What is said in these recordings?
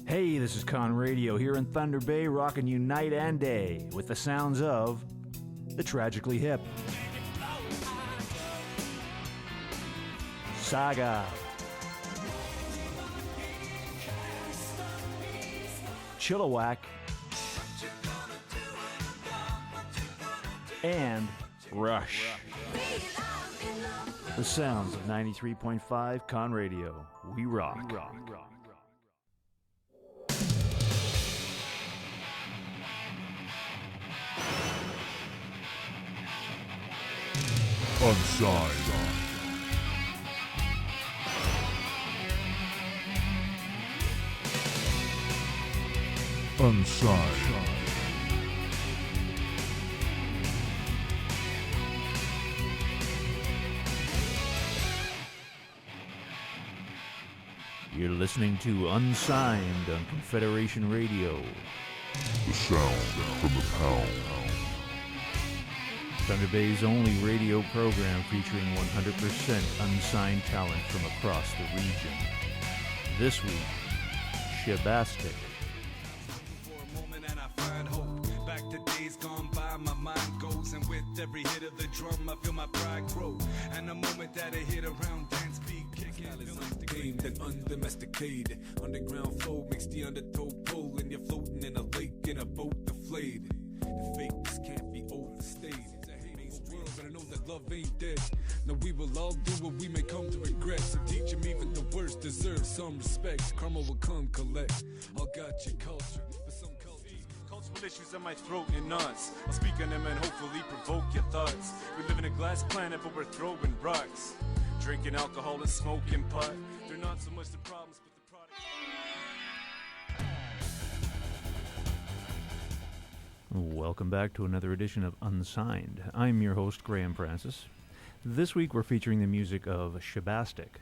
Hey, this is Con Radio here in Thunder Bay, rocking you night and day with the sounds of the Tragically Hip, Saga, Chilliwack, and Rush. The sounds of 93.5 Con Radio. We rock. Unsigned. Unsigned. You're listening to Unsigned on Confederation Radio. The sound from the pound. Thunder Bay's only radio program featuring 100% unsigned talent from across the region. This week, Shibastik. For a moment and I find hope. Back to days gone by, my mind goes, and with every hit of the drum, I feel my pride grow. And the moment that I hit around dance beat kicking, like the game that undomesticated. Underground flow makes the undertow pull, and you're floating in a lake in a boat deflated. The fakeness can't be overstated. But I know that love ain't dead. Now we will all do what we may come to regret. So teach them even the worst deserve some respect. Karma will come collect. All got your culture, but some cultures. Cultural issues in my throat and nuts. I'll speak on them and hopefully provoke your thoughts. We live in a glass planet, but we're throwing rocks. Drinking alcohol and smoking pot. They're not so much the problems, but the product. Welcome back to another edition of Unsigned. I'm your host, Graham Francis. This week we're featuring the music of Shibastik,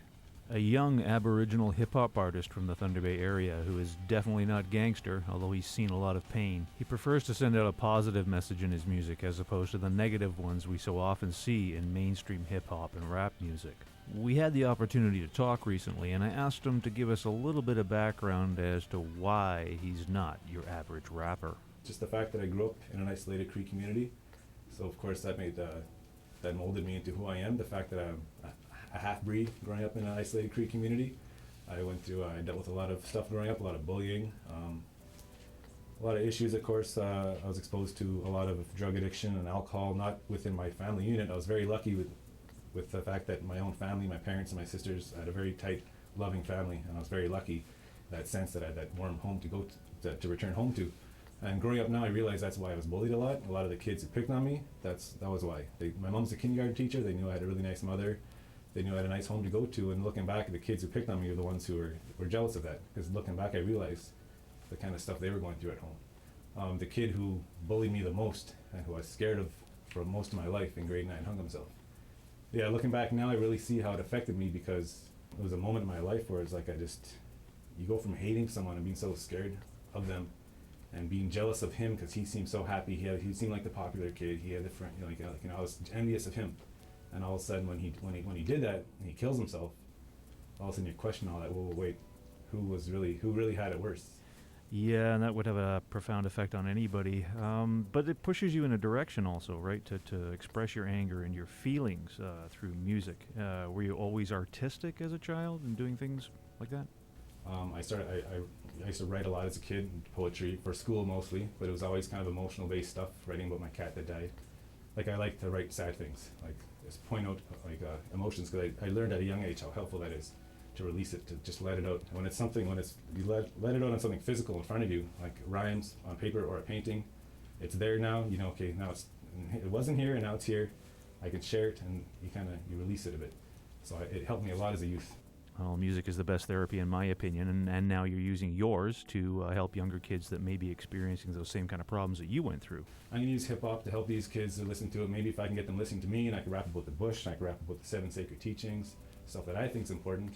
a young Aboriginal hip-hop artist from the Thunder Bay area who is definitely not gangster, although he's seen a lot of pain. He prefers to send out a positive message in his music as opposed to the negative ones we so often see in mainstream hip-hop and rap music. We had the opportunity to talk recently, and I asked him to give us a little bit of background as to why he's not your average rapper. Just the fact that I grew up in an isolated Cree community, so of course that molded me into who I am. The fact that I'm a half-breed growing up in an isolated Cree community, I dealt with a lot of stuff growing up, a lot of bullying, a lot of issues. Of course, I was exposed to a lot of drug addiction and alcohol, not within my family unit. I was very lucky with the fact that my own family, my parents and my sisters, had a very tight, loving family, and I was very lucky in that sense that I had that warm home to return home to. And growing up now, I realize that's why I was bullied a lot. A lot of the kids who picked on me, that was why. My mom's a kindergarten teacher. They knew I had a really nice mother. They knew I had a nice home to go to. And looking back, the kids who picked on me were the ones who were jealous of that. Because looking back, I realized the kind of stuff they were going through at home. The kid who bullied me the most and who I was scared of for most of my life in grade 9 hung himself. Yeah, looking back now, I really see how it affected me, because it was a moment in my life where it's like you go from hating someone and being so scared of them, and being jealous of him because he seemed so happy. He seemed like the popular kid. He had a friend, I was envious of him. And all of a sudden, when he did that and he kills himself, all of a sudden you question all that. Well, wait, who really had it worse? Yeah, and that would have a profound effect on anybody. But it pushes you in a direction also, right? To express your anger and your feelings through music. Were you always artistic as a child and doing things like that? I used to write a lot as a kid, poetry for school mostly, but it was always kind of emotional based stuff, writing about my cat that died. Like, I like to write sad things, like just point out emotions, because I learned at a young age how helpful that is, to release it, to just let it out. When you let it out on something physical in front of you, like rhymes on paper or a painting, it's there now. Okay, now it wasn't here and now it's here. I can share it, and you release it a bit. So it helped me a lot as a youth. Well, music is the best therapy in my opinion, and now you're using yours to help younger kids that may be experiencing those same kind of problems that you went through. I'm going to use hip-hop to help these kids to listen to it. Maybe if I can get them listening to me, and I can rap about the bush, and I can rap about the 7 sacred teachings, stuff that I think is important.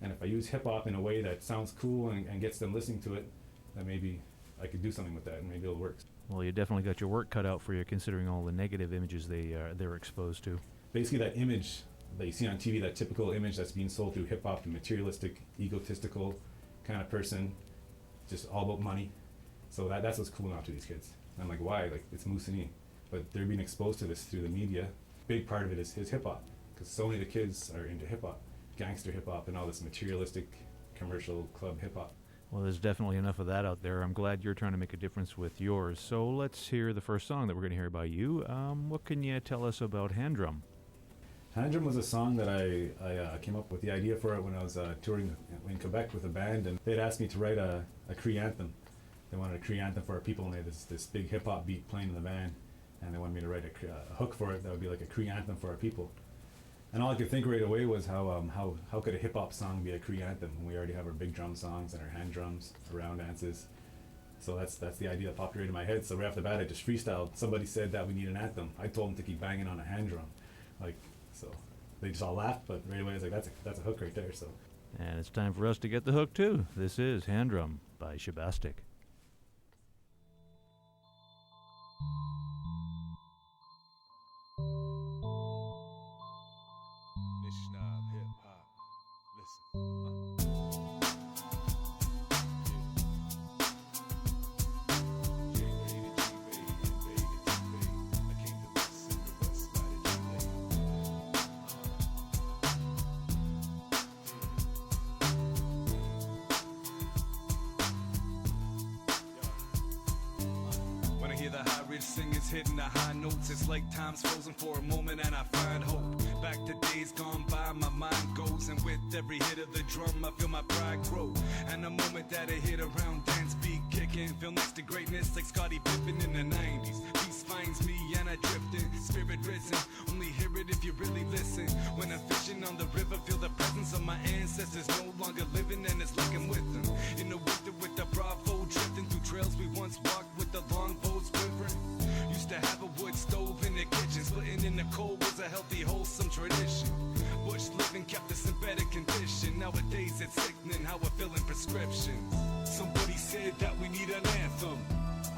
And if I use hip-hop in a way that sounds cool and gets them listening to it, then maybe I could do something with that, and maybe it'll work. Well, you definitely got your work cut out for you, considering all the negative images they're exposed to. Basically, that image that you see on TV, that typical image that's being sold through hip-hop, the materialistic, egotistical, kind of person, just all about money. So that's what's cool now to these kids. And I'm like, why? Like, it's Mussolini. But they're being exposed to this through the media. Big part of it is hip hop, because so many of the kids are into hip hop, gangster hip hop, and all this materialistic commercial club hip hop. Well, there's definitely enough of that out there. I'm glad you're trying to make a difference with yours. So let's hear the first song that we're going to hear by you. What can you tell us about Hand Drum? Hand Drum was a song that I came up with the idea for it when I was touring in Quebec with a band, and they'd asked me to write a Cree anthem. They wanted a Cree anthem for our people, and they had this big hip hop beat playing in the van, and they wanted me to write a hook for it that would be like a Cree anthem for our people. And all I could think right away was how could a hip hop song be a Cree anthem when we already have our big drum songs and our hand drums, our round dances. So that's the idea that popped right in my head. So right off the bat, I just freestyled. Somebody said that we need an anthem. I told them to keep banging on a hand drum, so they just all laughed. But right away, I was like, that's a hook right there. So. And it's time for us to get the hook too. This is Hand Drum by Shibastik. Mishnah hip hop. Listen. When I hear the high rich singers hitting the high notes, it's like time's frozen for a moment and I find hope. Back to days gone by, my mind goes, and with every hit of the drum, I feel my pride grow. And the moment that I hit around dance beat kicking, feel next to greatness like Scottie Pippen in the 90s. Peace finds me and I drift in, spirit risen. Only hear it if you really listen. When I'm fishing on the river, feel the presence of my ancestors no longer living, and it's like I'm with them. In the winter with the Bravo, drifting through trails we once walked with the longbows quivering. Used to have a wood stove in the kitchen, splitting in the cold was a healthy, wholesome tradition. Bush living kept us in better condition. Nowadays it's sickening how we're filling prescriptions. Somebody said that we need an anthem.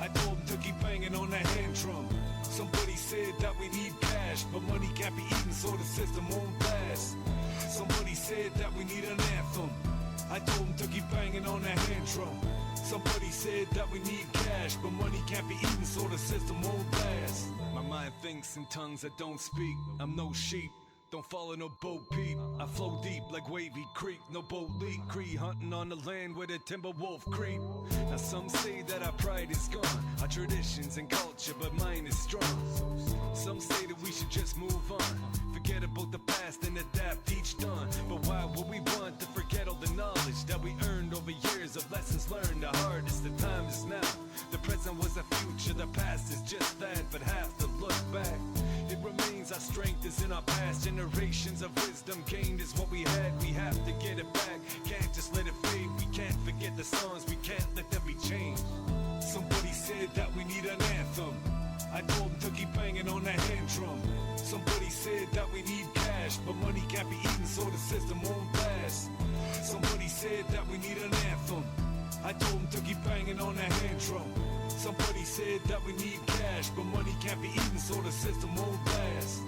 I told them to keep banging on the hand drum. Somebody said that we need cash, but money can't be eaten, so the system won't last. Somebody said that we need an anthem. I told them to keep banging on the hand drum. Somebody said that we need cash, but money can't be eaten, so the system won't last. My mind thinks in tongues that don't speak. I'm no sheep, don't follow no boat peep. I flow deep like wavy creek, no boat leak. Cree hunting on the land where the timber wolf creep. Now some say that our pride is gone, our traditions and culture, but mine is strong. Some say that we should just move on, forget about the past and adapt each dawn. But why would we want to forget all the knowledge that we earned over years of lessons learned? The hardest, the time is now. The present was the future, the past is just that, but have to look back. It remains our strength is in our past. Generations of wisdom gained is what we had. We have to get it back, can't just let it fade. We can't forget the songs, we can't let them be changed. Somebody said that we need an anthem. I told them to keep banging on that hand drum. Somebody said that we need cash, but money can't be eaten, so the system won't last. Somebody said that we need an anthem. I told them to keep banging on that hand drum. Somebody said that we need cash, but money can't be eaten, so the system won't last.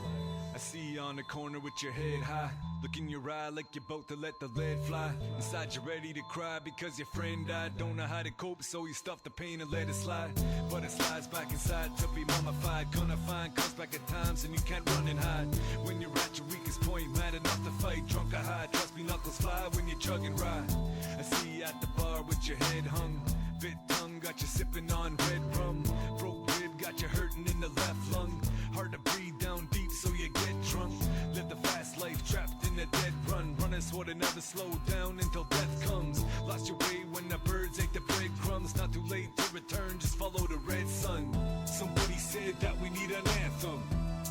I see you on the corner with your head high, look in your eye like you're about to let the lead fly. Inside you're ready to cry because your friend died. Don't know how to cope, so you stuff the pain and let it slide. But it slides back inside to be mummified. Gonna find comes back at times and you can't run and hide. When you're at your weakest point, mad enough to fight, drunk or high, trust me, knuckles fly when you're chugging ride. I see you at the bar with your head hung, bit tongue, got you sipping on red rum. Broke rib, got you hurting in the left lung. Hard to breathe down deep, so you get drunk. Live the fast life, trapped in a dead run. Running swore to never slow down until death comes. Lost your way when the birds ate the breadcrumbs. Not too late to return, just follow the red sun. Somebody said that we need an anthem.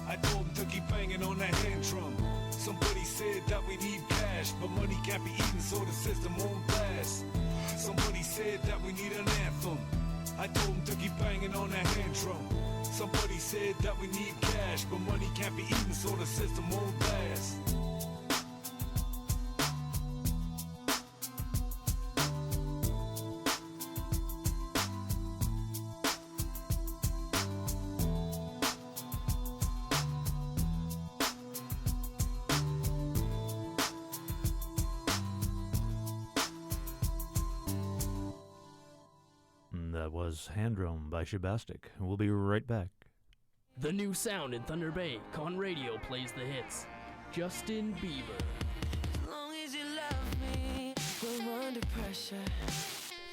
I told them to keep banging on that hand drum. Somebody said that we need cash, but money can't be eaten, so the system won't last. Somebody said that we need an anthem. I told them to keep banging on that hand drum. Somebody said that we need cash, but money can't be eaten, so the system won't last. That was Hand Drum by Shibastik. We'll be right back. The new sound in Thunder Bay. Con Radio plays the hits. Justin Bieber. As long as you love me, we're under pressure.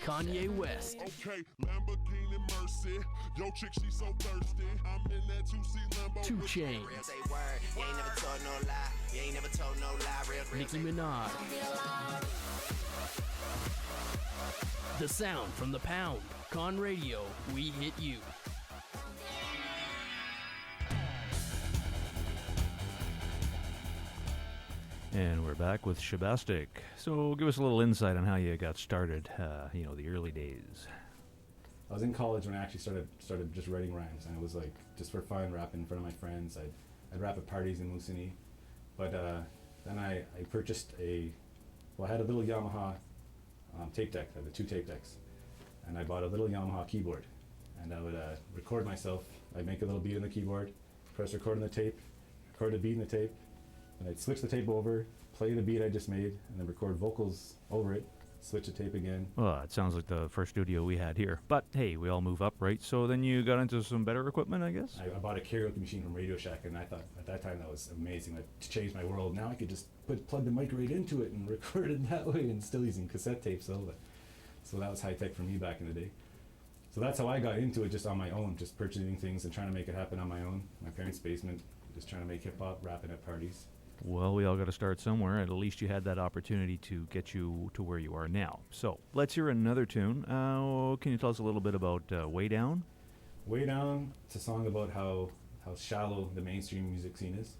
Kanye West. Okay, Lamborghini Mercy. Yo, chick, she so thirsty. I'm in that 2C Lambo. 2 Chainz. Say word, you ain't never told no lie. You ain't never told no lie. Real. Nicki Minaj. The sound from the pound. Con Radio, we hit you. And we're back with Shibastik. So give us a little insight on how you got started, the early days. I was in college when I actually started just writing rhymes, and it was like just for fun, rapping in front of my friends. I'd rap at parties in Moosonee, but then I purchased I had a little Yamaha tape deck. I had the 2 tape decks, and I bought a little Yamaha keyboard, and I would record myself. I'd make a little beat on the keyboard, press record on the tape, record the beat in the tape, and I'd switch the tape over, play the beat I just made, and then record vocals over it, switch the tape again. Well, it sounds like the first studio we had here. But hey, we all move up, right? So then you got into some better equipment, I guess? I bought a karaoke machine from Radio Shack, and I thought at that time that was amazing. Like, to change my world. Now I could just plug the mic right into it and record it that way, and still using cassette tapes. So that was high tech for me back in the day. So that's how I got into it, just on my own, just purchasing things and trying to make it happen on my own. My parents' basement, just trying to make hip hop, rapping at parties. Well, we all got to start somewhere. At least you had that opportunity to get you to where you are now. So let's hear another tune. Can you tell us a little bit about Way Down? Way Down, it's a song about how shallow the mainstream music scene is.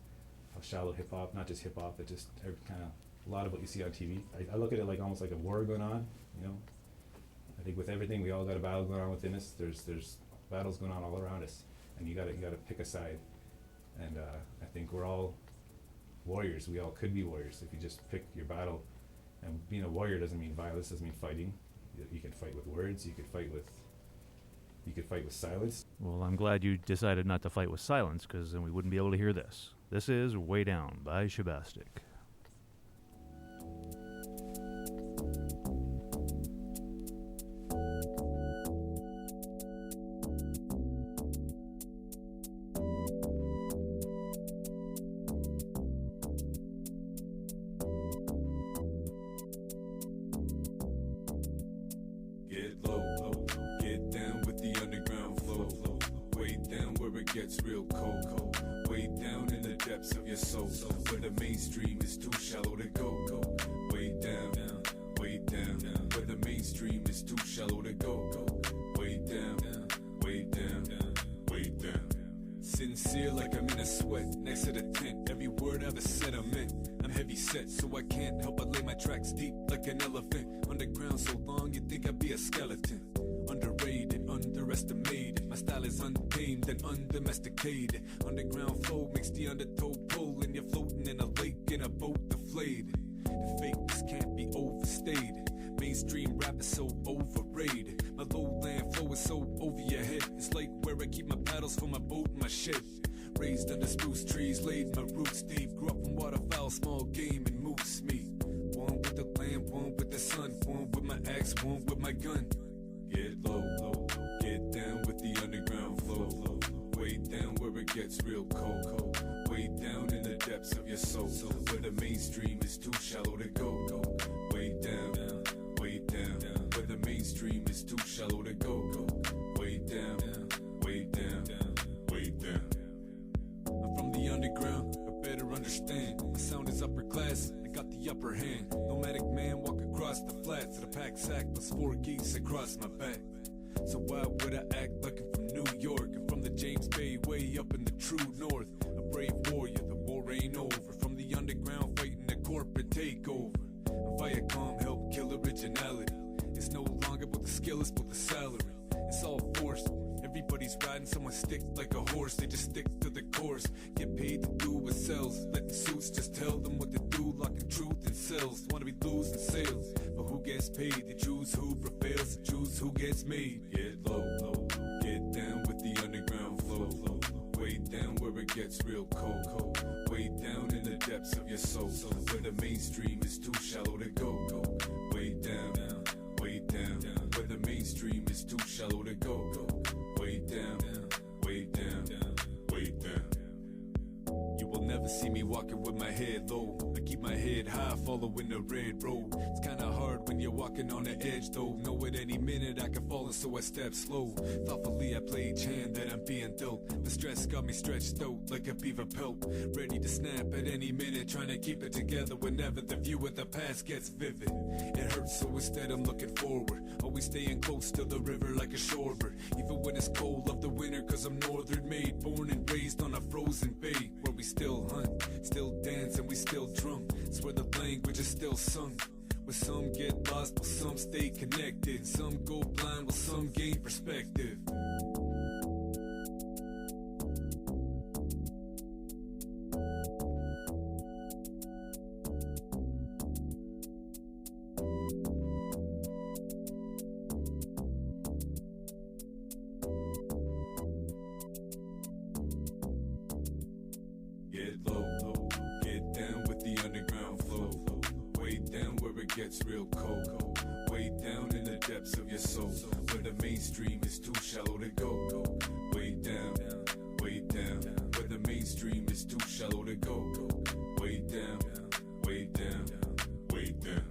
How shallow hip hop, not just hip hop, but just kind of a lot of what you see on TV. I look at it like almost like a war going on, you know. I think with everything, we all got a battle going on within us. There's battles going on all around us, and you gotta pick a side. And I think we're all warriors. We all could be warriors if you just pick your battle. And being a warrior doesn't mean violence, doesn't mean fighting. You can fight with words, you could fight with silence. Well, I'm glad you decided not to fight with silence, because then we wouldn't be able to hear this. This is Way Down by Shibastik. Get low, get down with the underground flow. Way down where it gets real cold. Way down in the depths of your soul, where the mainstream is too shallow to go. Way down, way down, where the mainstream is too shallow to go. Way down, way down, way down. Sincere like I'm in a sweat, next to the tent. Every word I've said I meant. I'm heavy set, so I can't help but lay my tracks deep like an elephant. Underground so long, you'd think I'd be a skeleton. Underrated, underestimated. My style is untamed and undomesticated. Underground flow makes the undertow pull, and you're floating in a lake in a boat deflated. The fakeness can't be overstated. Mainstream rap is so overrated. My lowland flow is so over your head. It's like where I keep my paddles for my boat and my shed. Raised under spruce trees, laid my roots deep. Grew up from waterfowl, small game, and moose meat. One with the land, one with the sun. One with my axe, one with my gun. Get low, get down with the underground flow. Way down where it gets real cold. Way down in the depths of your soul, where the mainstream is too shallow to go. Way down, way down, where the mainstream is too shallow to go. Way down, way down, way down. I'm from the underground, I better understand. My sound is upper class, I got the upper hand. Nomadic man walk across the flats, the pack sack plus 4 geese across my back. So why would I act like I'm from New York? I'm from the James Bay, way up in the true north. A brave warrior, the war ain't over. From the underground fighting the corporate takeover. Viacom help kill originality. It's no longer about the skill, it's about the salary. It's all forced. Everybody's riding someone's stick like a horse. They just stick to the course. Get paid to do what sells. Letting suits just tell them what to do. Locking truth in cells. Wanna be losing sales. But who gets paid? They choose who prevails. They choose who gets made. Get low, get down with the underground flow. Way down where it gets real cold. Way down in the depths of your soul, where the mainstream is too shallow to go. Way down, way down, where the mainstream mainstream is too shallow to go. Way down, way down, way down. You will never see me walking with my head low. I keep my head high, following the red road. It's kinda hard when you're walking on the edge though. Know at any minute I can fall, and so I step slow. Thoughtfully I play each hand that I'm being dealt. The stress got me stretched out like a beaver pelt. Ready to snap at any minute, trying to keep it together whenever the view of the past gets vivid. It hurts, so instead I'm looking forward. Always staying close to the river like a shorebird. Even when it's cold, love the winter cause I'm northern made. Born and raised on a frozen bay, where we still hunt, still dance, and we still drum. It's where the language is still sung. Where some get lost, while some stay connected. Some go blind, while some gain perspective. Get low, get down with the underground flow. Way down where it gets real cold. Way down in the depths of your soul, where the mainstream is too shallow to go. Way down, where the mainstream is too shallow to go. Way down, way down, way down.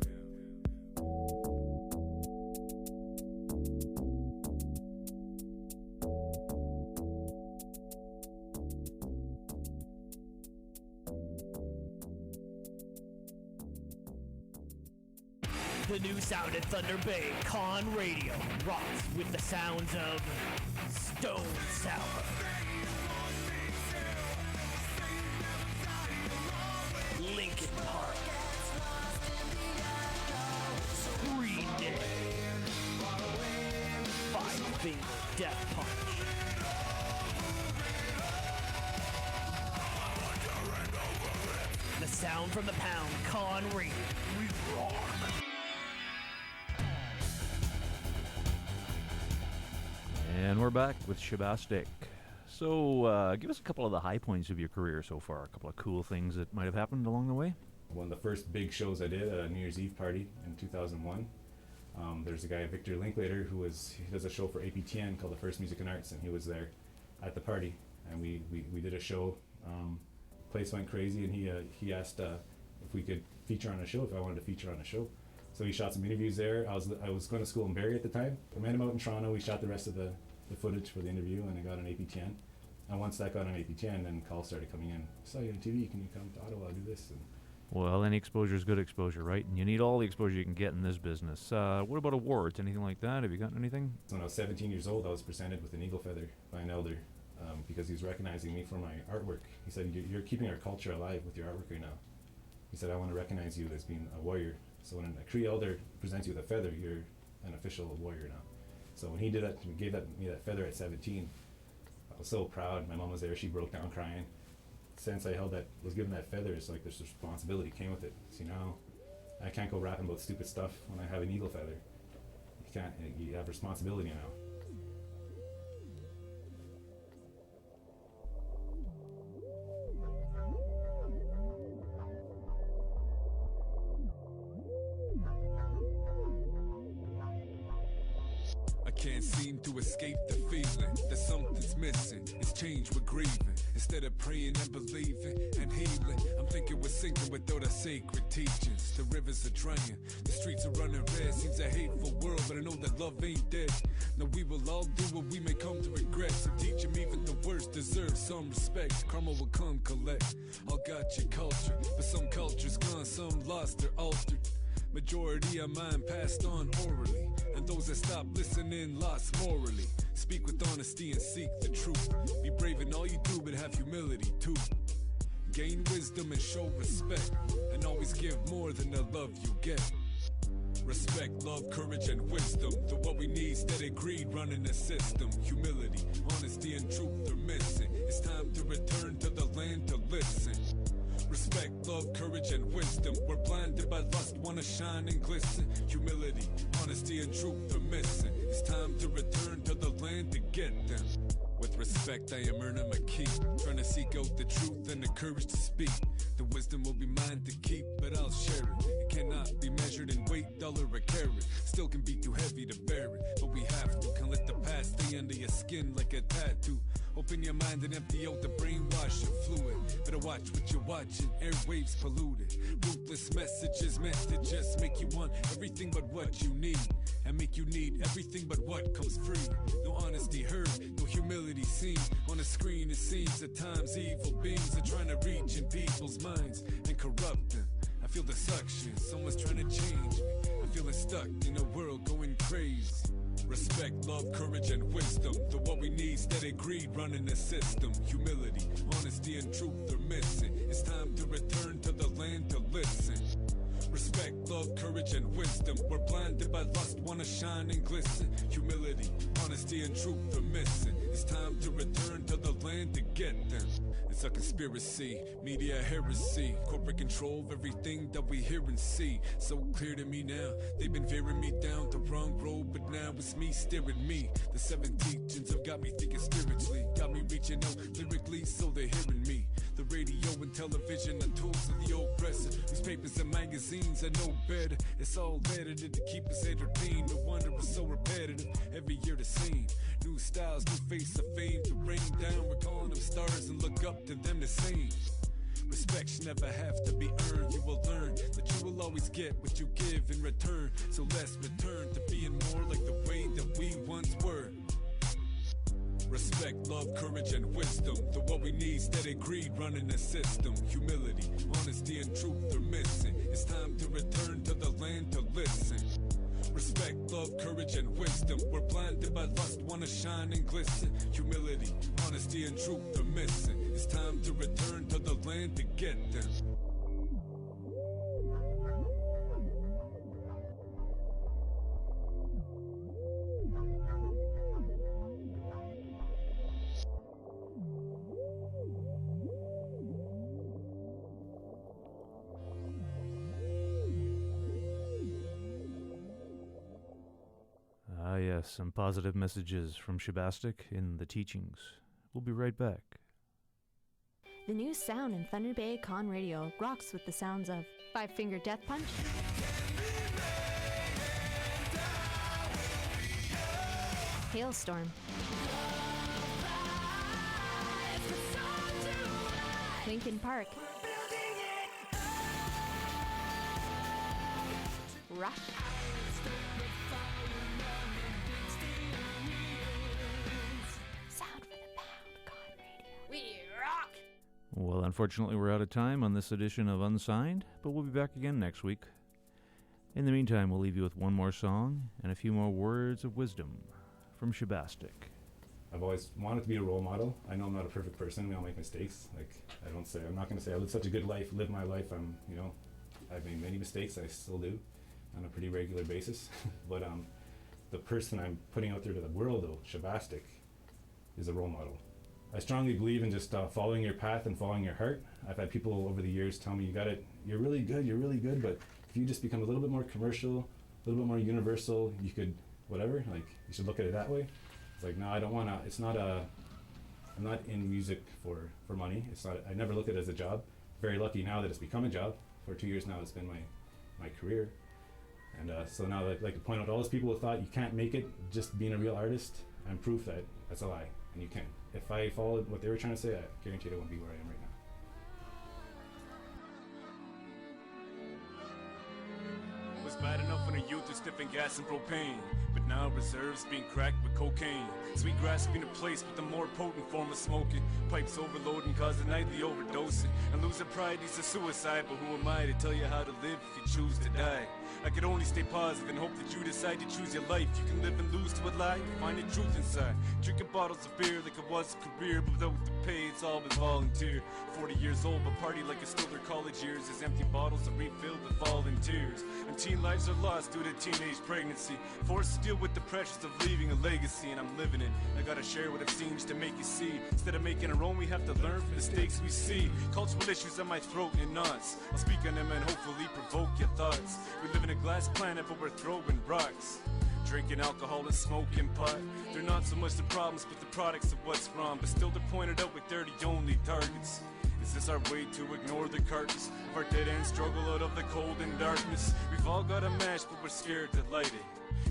The new sound at Thunder Bay, Con Radio, rocks with the sounds of Stone Sour, Linkin Park, Green Day, Five Finger Death Punch, the sound from the pound, Con Radio, we rock. And we're back with Shibastik. So, give us a couple of the high points of your career so far. A couple of cool things that might have happened along the way. One of the first big shows I did at a New Year's Eve party in 2001. There's a guy, Victor Linklater, he does a show for APTN called the First Music and Arts, and he was there at the party. And we did a show. Place went crazy, and he asked if we could feature on a show, if I wanted to feature on a show. So he shot some interviews there. I was going to school in Barrie at the time. I met him out in Toronto. We shot the rest of the footage for the interview, and it got on APTN. And once that got on APTN, then calls started coming in. I saw you on TV. Can you come to Ottawa do this? And Well, any exposure is good exposure, right? And you need all the exposure you can get in this business. What about awards? Anything like that? Have you gotten anything? So when I was 17 years old, I was presented with an eagle feather by an elder because he was recognizing me for my artwork. He said, you're keeping our culture alive with your artwork right now. He said, I want to recognize you as being a warrior. So when a Cree elder presents you with a feather, you're an official warrior now. So when he did that, he gave me that feather at 17, I was so proud. My mom was there. She broke down crying. Since I was given that feather, it's like this responsibility came with it. So now I can't go rapping about stupid stuff when I have an eagle feather. You have responsibility now. Can't seem to escape the feeling that something's missing. It's change, we're grieving. Instead of praying and believing and healing, I'm thinking we're sinking without our sacred teachings. The rivers are drying, the streets are running red. Seems a hateful world, but I know that love ain't dead. Now we will all do what we may come to regret. So teach them even the worst deserve some respect. Karma will come collect. All got your culture, but some culture's gone, some lost or altered. Majority of mine passed on orally, and those that stopped listening lost morally. Speak with honesty and seek the truth. Be brave in all you do, but have humility too. Gain wisdom and show respect, and always give more than the love you get. Respect, love, courage, and wisdom. The what we need, steady greed running the system. Humility, honesty, and truth are missing. It's time to return to the land to listen. Respect, love, courage, and wisdom. We're blinded by lust, wanna shine and glisten. Humility, honesty, and truth are missing. It's time to return to the land to get them. With respect, I am earning my keep. Trying to seek out the truth and the courage to speak. The wisdom will be mine to keep, but I'll share it. It cannot be measured in weight, dollar, or carat. Still can be too heavy to bear it, but we skin like a tattoo. Open your mind and empty out the brainwash of fluid. Better watch what you're watching, airwaves polluted. Ruthless messages meant to just make you want everything but what you need, and make you need everything but what comes free. No honesty heard, no humility seen. On the screen it seems at times evil beings are trying to reach in people's minds and corrupt them. I feel the suction, someone's trying to change me. I'm feeling stuck in a world going crazy. Respect, love, courage, and wisdom. The what we need, steady greed running the system. Humility, honesty, and truth are missing. It's time to return to the land to listen. Respect, love, courage, and wisdom. We're blinded by lust, wanna shine and glisten. Humility, honesty, and truth are missing. It's time to return to the land to get them. It's a conspiracy, media heresy, corporate control of everything that we hear and see. So clear to me now, they've been veering me down the wrong road, but now it's me steering me. The 7 teachings have got me thinking spiritually, got me reaching out lyrically, so they're hearing me. The radio and television are tools of the oppressor. Newspapers and magazines are no better. It's all edited to keep us entertained. No wonder it's so repetitive, every year the same. New styles, new face of fame to rain down. We're calling them stars and look up to them the same. Respect should never have to be earned. You will learn that you will always get what you give in return. So let's return to being more like the way that we once were. Respect, love, courage, and wisdom. The what we need, steady greed running the system. Humility, honesty, and truth are missing. It's time to return to the land to listen. Respect, love, courage, and wisdom. We're blinded by lust, wanna shine and glisten. Humility, honesty, and truth are missing. It's time to return to the land to get them. Ah, yes, some positive messages from Shibastik in the teachings. We'll be right back. The new sound in Thunder Bay Con Radio rocks with the sounds of Five Finger Death Punch, Hailstorm, Linkin Park, Rush, Sound for the Pound Con Radio. We rock! Well, unfortunately, we're out of time on this edition of Unsigned, but we'll be back again next week. In the meantime, we'll leave you with one more song and a few more words of wisdom from Shibastik. I've always wanted to be a role model. I know I'm not a perfect person. We all make mistakes. I'm not going to say I lived such a good life, live my life. I've made many mistakes. I still do on a pretty regular basis. But the person I'm putting out there to the world, though, Shibastik, is a role model. I strongly believe in just following your path and following your heart. I've had people over the years tell me, you're really good, but if you just become a little bit more commercial, a little bit more universal, you could, whatever, you should look at it that way. It's like, no, I don't want to, I'm not in music for money. I never look at it as a job. Very lucky now that it's become a job. For 2 years now, it's been my career. And so now I'd like to point out to all those people who thought you can't make it just being a real artist. I'm proof that that's a lie, and you can. If I followed what they were trying to say, I guarantee I wouldn't be where I am right now. Was bad enough when a youth was sniffing gas and propane, but now reserves being cracked with cocaine. Sweet grasping a place with the more potent form of smoking. Pipes overloading, causing nightly overdosing. And losing pride leads to suicide, but who am I to tell you how to live if you choose to die? I could only stay positive and hope that you decide to choose your life. You can live and lose to a lie, find the truth inside. Drinking bottles of beer like it was a career, but without the pay, it's all been volunteer. 40 years old, but party like it's still their college years. As empty bottles are refilled with volunteers. And teen lives are lost due to teenage pregnancy. Forced to deal with the pressures of leaving a legacy, and I'm living it. I gotta share what I've seen just to make you see. Instead of making our own, we have to learn from the mistakes we see. Cultural issues on my throat and knots. I'll speak on them and hopefully provoke your thoughts. We live in a glass planet, but we're throwing rocks. Drinking alcohol and smoking pot. They're not so much the problems, but the products of what's wrong. But still they're pointed out like they're the only targets. Is this our way to ignore the carcass of our dead end struggle out of the cold and darkness? We've all got a match, but we're scared to light it.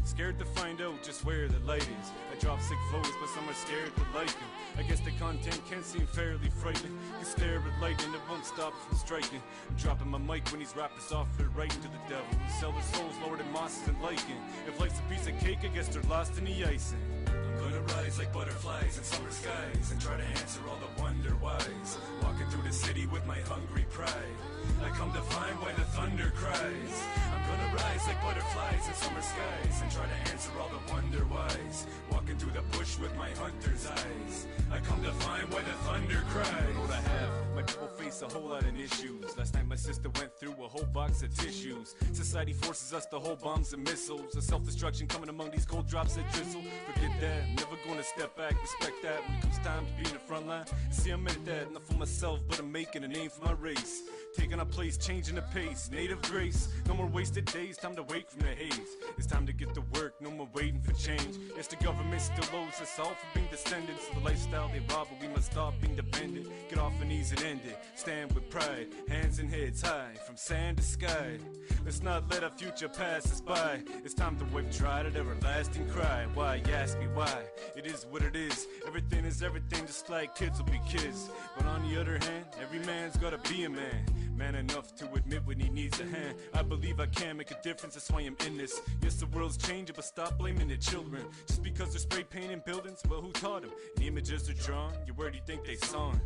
Scared to find out just where the light is. I drop sick flows, but some are scared to like them. I guess the content can seem fairly frightening. You stare at lightning, it won't stop from striking. I'm dropping my mic when these rappers offer it right into the devil. Who sell their souls lower than mosses and lichen. If life's a piece of cake, I guess they're lost in the icing. I'm gonna rise like butterflies in summer skies and try to answer all the wonder whys. Walking through the city with my hungry pride, I come to find why the thunder cries. I'm gonna rise like butterflies in summer skies and try to answer all the wonder whys. Walking through the bush with my hunter's eyes, I come to find why the thunder cries. What I have, my people face a whole lot of issues. Last night my sister went through a whole box of tissues. Society forces us to hold bombs and missiles. A self-destruction coming among these cold drops that drizzle. Forget that, never gonna step back, respect that. When it comes time to be in the front line, see I'm in that, not for myself, but I'm making a name for my race. Taking a place, changing the pace, native grace. No more wasted days, time to wake from the haze. It's time to get to work, no more waiting for change. Yes, the government still owes us all for being descendants of the lifestyle they rob, but we must stop being dependent. Get off our knees and end it. Stand with pride, hands and heads high, from sand to sky. Let's not let our future pass us by. It's time to wipe dry that everlasting cry. Why, you ask me why? It is what it is. Everything is everything, just like kids will be kids. But on the other hand, every man's gotta be a man. Man enough to admit when he needs a hand. I believe I can make a difference, that's why I'm in this. Yes, the world's changing, but stop blaming the children. Just because they're spray painting buildings, well, who taught them? The images are drawn, you where do you think they saw 'em?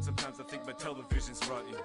Sometimes I think my television's rotten.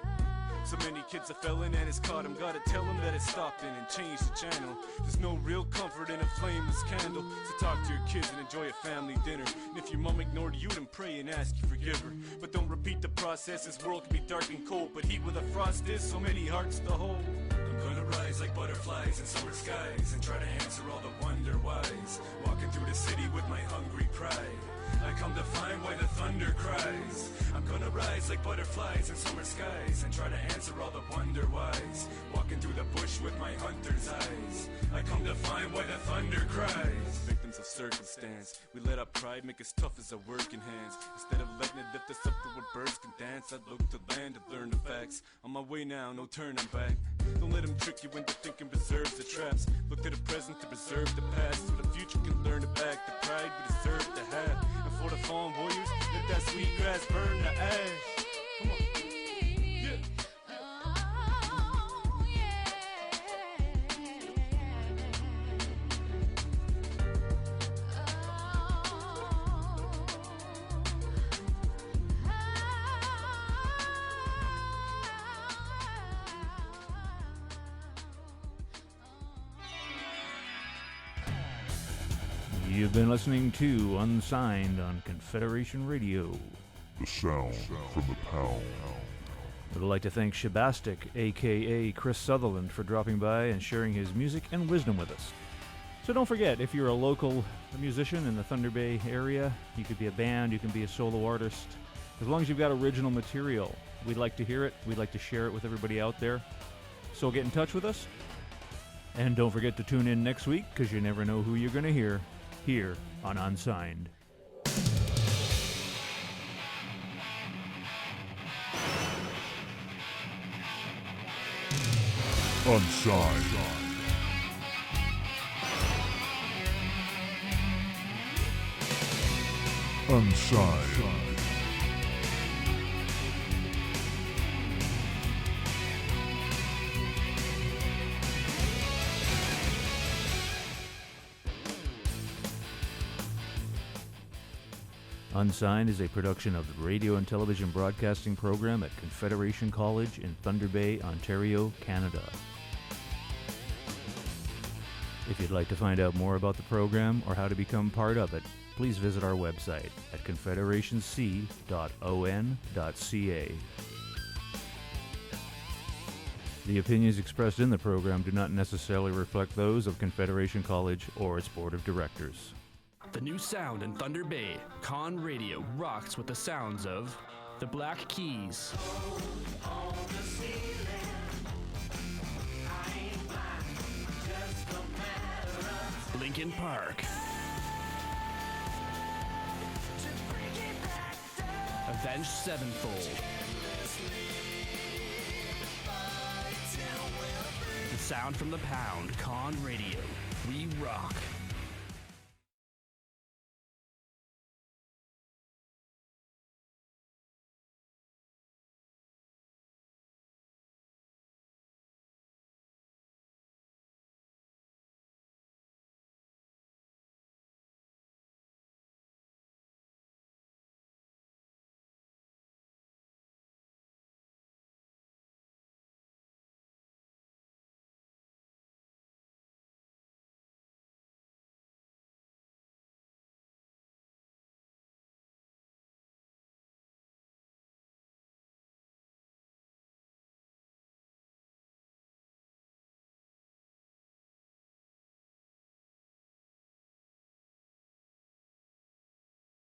So many kids are felon and it's caught 'em. Gotta tell 'em that it's stopping and change the channel. There's no real comfort in a flameless candle. So talk to your kids and enjoy a family dinner. And if your mom ignored you, then pray and ask you forgive her. But don't repeat the process, this world can be dark and cold. But heat with a frost is so many hearts to hold. I'm gonna rise like butterflies in summer skies and try to answer all the wonder whys. Walking through the city with my hungry pride, I come to find why the thunder cries. I'm gonna rise like butterflies in summer skies and try to answer all the wonder whys. Walking through the bush with my hunter's eyes, I come to find why the thunder cries. Victims of circumstance, we let our pride make us tough as our working hands. Instead of letting it lift us up to where birds can dance, I'd look to land to learn the facts. On my way now, no turning back. Don't let them trick you into thinking preserves the traps. Look to the present to preserve the past, so the future can learn to back the pride we deserve to have. And for the fallen warriors, let that sweet grass burn the ash. Come on. Yeah. You've been listening to Unsigned on Confederation Radio. The sound from the pound. We'd like to thank Shibastik, aka Chris Sutherland, for dropping by and sharing his music and wisdom with us. So don't forget, if you're a local musician in the Thunder Bay area, you could be a band, you can be a solo artist. As long as you've got original material, we'd like to hear it. We'd like to share it with everybody out there. So get in touch with us. And don't forget to tune in next week, because you never know who you're going to hear here on Unsigned. Unsigned. Unsigned. Unsigned is a production of the radio and television broadcasting program at Confederation College in Thunder Bay, Ontario, Canada. If you'd like to find out more about the program or how to become part of it, please visit our website at confederationc.on.ca. The opinions expressed in the program do not necessarily reflect those of Confederation College or its board of directors. The new sound in Thunder Bay, Con Radio rocks with the sounds of the Black Keys, Linkin Park, Avenged Sevenfold, the sound from the pound, Con Radio, We rock.